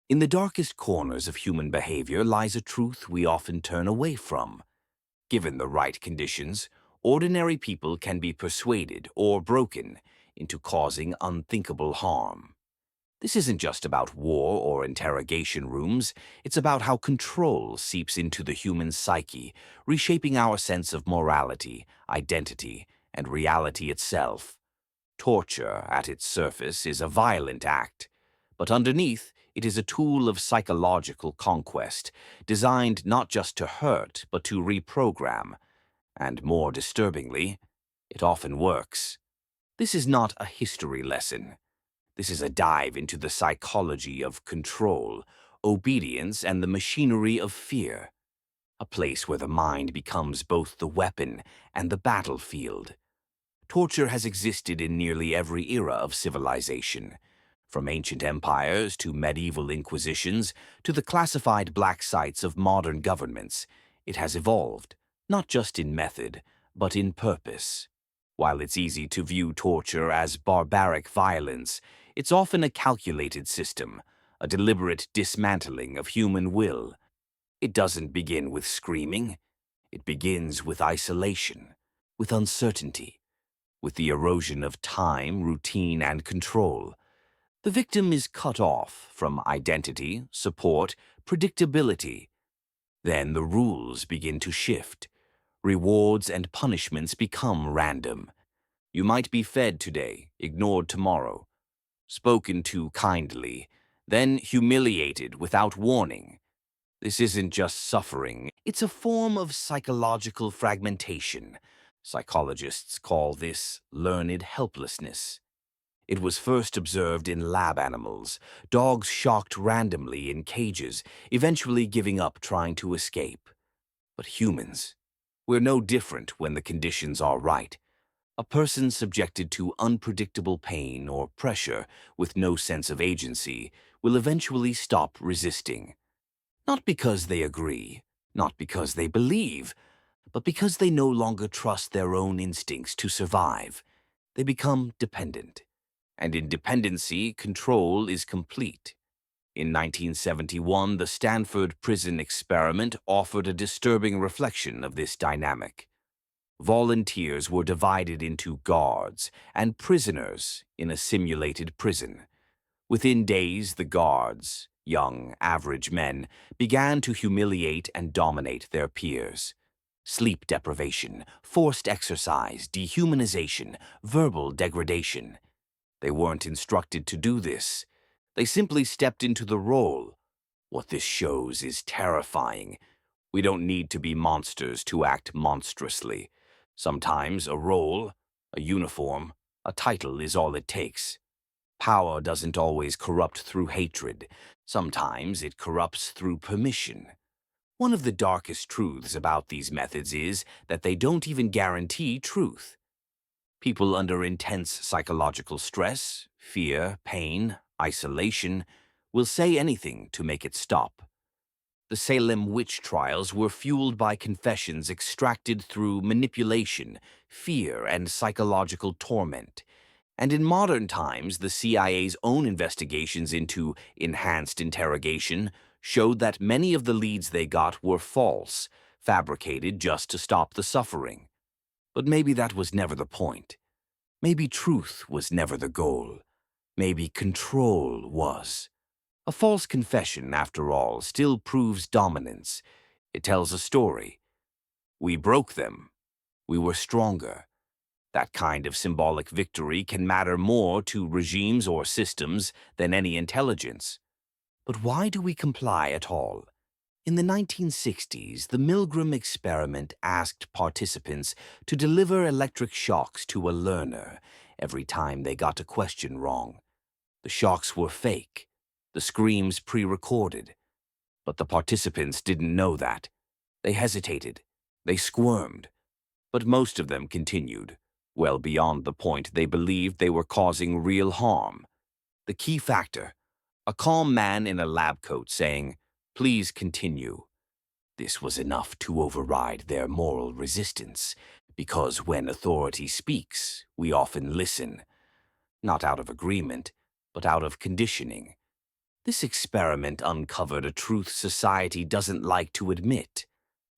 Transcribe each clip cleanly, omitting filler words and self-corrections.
In the darkest corners of human behavior lies a truth we often turn away from. Given the right conditions, ordinary people can be persuaded or broken into causing unthinkable harm. This isn't just about war or interrogation rooms, it's about how control seeps into the human psyche, reshaping our sense of morality, identity, and reality itself. Torture, at its surface, is a violent act, but underneath, it is a tool of psychological conquest, designed not just to hurt, but to reprogram. And more disturbingly, it often works. This is not a history lesson. This is a dive into the psychology of control, obedience, and the machinery of fear. A place where the mind becomes both the weapon and the battlefield. Torture has existed in nearly every era of civilization, from ancient empires to medieval inquisitions to the classified black sites of modern governments. It has evolved, not just in method, but in purpose. While it's easy to view torture as barbaric violence, it's often a calculated system, a deliberate dismantling of human will. It doesn't begin with screaming. It begins with isolation, with uncertainty, with the erosion of time, routine, and control. The victim is cut off from identity, support, predictability. Then the rules begin to shift. Rewards and punishments become random. You might be fed today, ignored tomorrow, spoken to kindly, then humiliated without warning. This isn't just suffering, it's a form of psychological fragmentation. Psychologists call this learned helplessness. It was first observed in lab animals, dogs shocked randomly in cages, eventually giving up trying to escape. But humans, we're no different when the conditions are right. A person subjected to unpredictable pain or pressure with no sense of agency will eventually stop resisting. Not because they agree, not because they believe, but because they no longer trust their own instincts to survive. They become dependent. And in dependency, control is complete. In 1971, the Stanford Prison Experiment offered a disturbing reflection of this dynamic. Volunteers were divided into guards and prisoners in a simulated prison. Within days, the guards, young, average men, began to humiliate and dominate their peers. Sleep deprivation, forced exercise, dehumanization, verbal degradation. They weren't instructed to do this. They simply stepped into the role. What this shows is terrifying. We don't need to be monsters to act monstrously. Sometimes a role, a uniform, a title is all it takes. Power doesn't always corrupt through hatred. Sometimes it corrupts through permission. One of the darkest truths about these methods is that they don't even guarantee truth. People under intense psychological stress, fear, pain, isolation, will say anything to make it stop. The Salem witch trials were fueled by confessions extracted through manipulation, fear, and psychological torment. And in modern times, the CIA's own investigations into enhanced interrogation showed that many of the leads they got were false, fabricated just to stop the suffering. But maybe that was never the point. Maybe truth was never the goal. Maybe control was. A false confession, after all, still proves dominance. It tells a story. We broke them. We were stronger. That kind of symbolic victory can matter more to regimes or systems than any intelligence. But why do we comply at all? In the 1960s, the Milgram experiment asked participants to deliver electric shocks to a learner every time they got a question wrong. The shocks were fake, the screams pre-recorded. But the participants didn't know that. They hesitated. They squirmed. But most of them continued, well beyond the point they believed they were causing real harm. The key factor: a calm man in a lab coat saying, "Please continue." This was enough to override their moral resistance, because when authority speaks, we often listen. Not out of agreement, but out of conditioning. This experiment uncovered a truth society doesn't like to admit,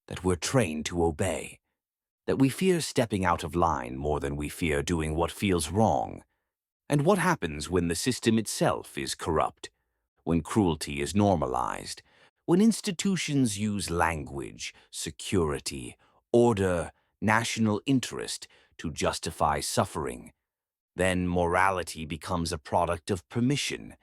that we're trained to obey, that we fear stepping out of line more than we fear doing what feels wrong. And what happens when the system itself is corrupt, when cruelty is normalized, when institutions use language, security, order, national interest to justify suffering? Then morality becomes a product of permission.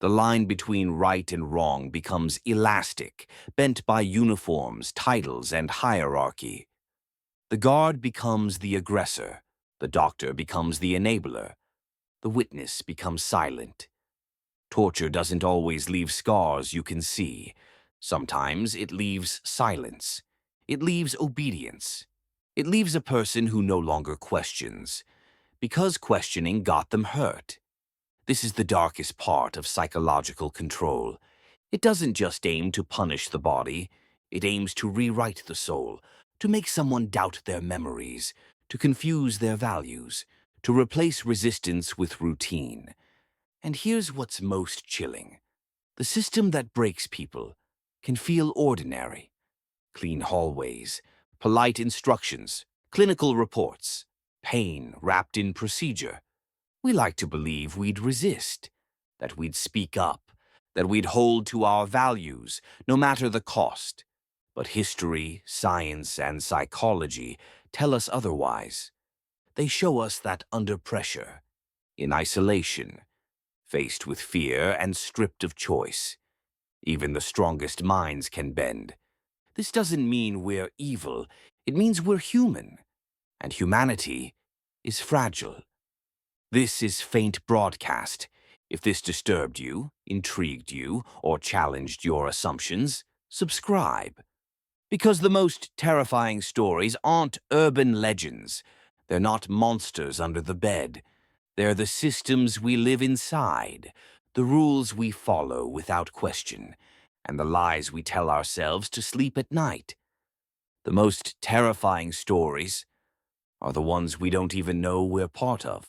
The line between right and wrong becomes elastic, bent by uniforms, titles, and hierarchy. The guard becomes the aggressor, the doctor becomes the enabler, the witness becomes silent. Torture doesn't always leave scars you can see. Sometimes it leaves silence. It leaves obedience. It leaves a person who no longer questions, because questioning got them hurt. This is the darkest part of psychological control. It doesn't just aim to punish the body, it aims to rewrite the soul, to make someone doubt their memories, to confuse their values, to replace resistance with routine. And here's what's most chilling. The system that breaks people can feel ordinary. Clean hallways, polite instructions, clinical reports, pain wrapped in procedure. We like to believe we'd resist, that we'd speak up, that we'd hold to our values, no matter the cost. But history, science, and psychology tell us otherwise. They show us that under pressure, in isolation, faced with fear and stripped of choice, even the strongest minds can bend. This doesn't mean we're evil, it means we're human, and humanity is fragile. This is Faint Broadcast. If this disturbed you, intrigued you, or challenged your assumptions, subscribe. Because the most terrifying stories aren't urban legends. They're not monsters under the bed. They're the systems we live inside, the rules we follow without question, and the lies we tell ourselves to sleep at night. The most terrifying stories are the ones we don't even know we're part of.